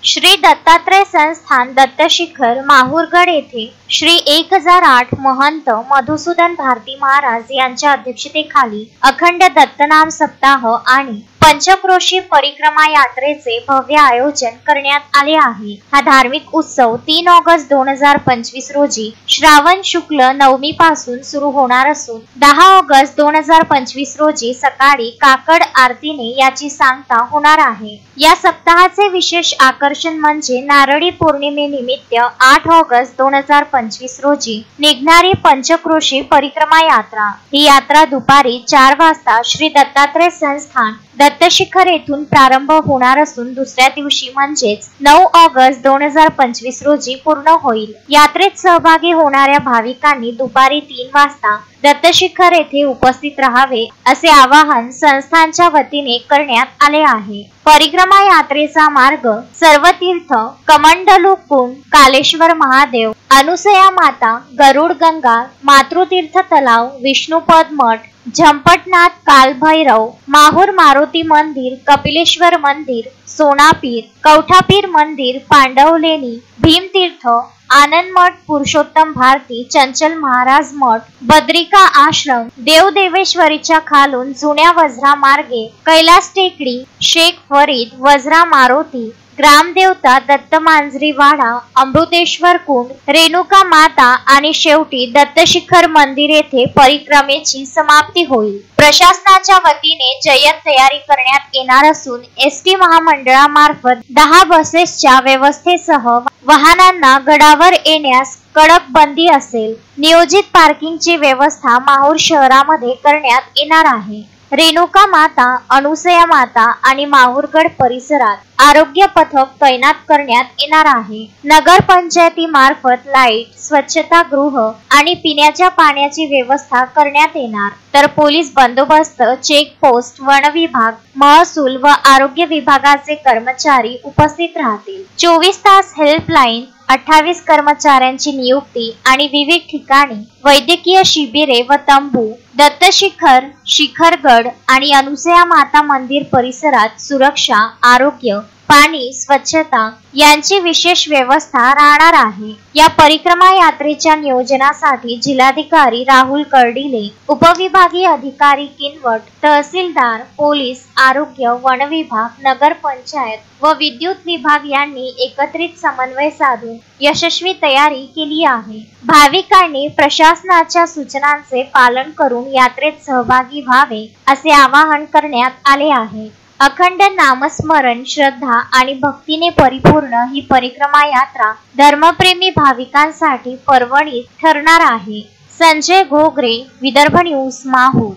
श्री दत्तात्रय संस्थान दत्तशिखर माहूरगड येथे श्री 1008 महंत मधुसूदन भारती महाराज यांच्या अध्यक्षतेखाली अखंड दत्तनाम सप्ताह आणि पंचक्रोशी परिक्रमा यात्रेचे भव्य आयोजन करण्यात आले आहे। हा धार्मिक उत्सव 3 ऑगस्ट 2025 रोजी श्रावण शुक्ल नवमी पासून सुरू होणार असून 10 ऑगस्ट 2025 रोजी सकाळी काकड आरतीने याची सांगता होणार आहे। या सप्ताहाचे विशेष आकर्षण म्हणजे नारळी पौर्णिमेनिमित्त 8 ऑगस्ट 2025 रोजी निघणारी पंचक्रोशी परिक्रमा यात्रा। ही यात्रा दुपारी 4 वाजता श्री दत्तात्रय संस्थान दत्तशिखर येथून प्रारंभ होणार असून दुसऱ्या दिवशी म्हणजेच 9 ऑगस्ट 2025 रोजी पूर्ण होईल। यात्रेत सहभागी होणाऱ्या भाविकांनी दुपारी 3 वाजता दत्तशिखर येथे उपस्थित राहावे असे आवाहन संस्थानच्या वतीने करण्यात आले आहे। परिक्रमा यात्रेचा मार्ग सर्वतीर्थ, कमंडलू कुंड, कालेश्वर महादेव, अनुसया माता, गरुड गंगा, मातृतीर्थ तलाव, विष्णुपद मठ, झंपटनाथ कालभैरव, माहूर मारुती मंदिर, कपिलेश्वर मंदिर, सोनापीर, कवठापीर मंदिर, पांडवलेनी, भीमतीर्थ, आनंद मठ, पुरुषोत्तम भारती, चंचल महाराज मठ, बद्रिका आश्रम, देवदेवेश्वरीच्या खालून जुन्या वज्रा मार्गे कैलास टेकडी, शेख फरीद, वज्रा मारुती, ग्रामदेवता दत्त मांजरी वाडा, अमृतेश्वर कुंड, रेणुका माता आणि शेवटी दत्तशिखर मंदिर येथे परिक्रमेची समाप्ती होईल। प्रशासनाच्या वतीने जय्यत तयारी करण्यात येणार असून एसटी महामंडळामार्फत 10 बसेसच्या व्यवस्थेसह वाहनांना गडावर येण्यास कडक बंदी असेल। नियोजित पार्किंगची व्यवस्था माहूर शहरामध्ये करण्यात येणार आहे। रेणुका माता, अनुसया माता आणि माहूरगड परिसरात आरोग्य पथक तैनात करण्यात येणार आहे। नगर पंचायती मार्फत लाईट, स्वच्छता गृह आणि पिण्याच्या पाण्याची व्यवस्था करण्यात येणार, तर पोलीस बंदोबस्त, चेक पोस्ट, वन विभाग, महसूल व आरोग्य विभागाचे कर्मचारी उपस्थित राहतील। 24 तास हेल्पलाईन, 28 कर्मचाऱ्यांची नियुक्ती आणि विविध ठिकाणी वैद्यकीय शिबिरे व तंबू, दत्तशिखर, शिखरगड आणि अनुसया माता मंदिर परिसरात सुरक्षा, आरोग्य, पाणी, स्वच्छता यांची विशेष व्यवस्था राहणार आहे। या परिक्रमा यात्रेच्या नियोजनासाठी जिल्हाधिकारी राहुल कर्डिले, उपविभागीय अधिकारी किनवट, तहसीलदार, पोलीस, आरोग्य, वन विभाग, नगर पंचायत व विद्युत विभाग यांनी एकत्रित समन्वय साधून यशस्वी तयारी केली आहे। भाविकांनी प्रशासनाच्या सूचनांचे पालन करून यात्रेत सहभागी व्हावे असे आवाहन करण्यात आले आहे। अखंड नामस्मरण, श्रद्धा आणि भक्तीने परिपूर्ण ही परिक्रमा यात्रा धर्मप्रेमी भाविकांसाठी पर्वणी ठरणार आहे। संजय घोगरे, विदर्भ न्यूज, माहूर।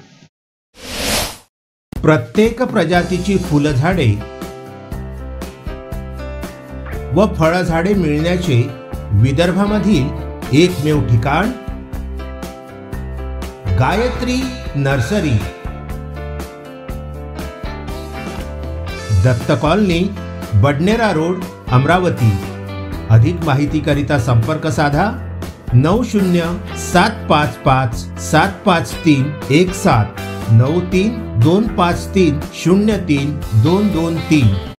प्रत्येक प्रजातीची फुलझाडे व फळझाडे मिळण्याचे विदर्भामधील एकमेव ठिकाण Gayatri nursery, Datta colony, Badnera road, Amravati. अधिक माहितीकरिता संपर्क साधा 9075575317 9325303223।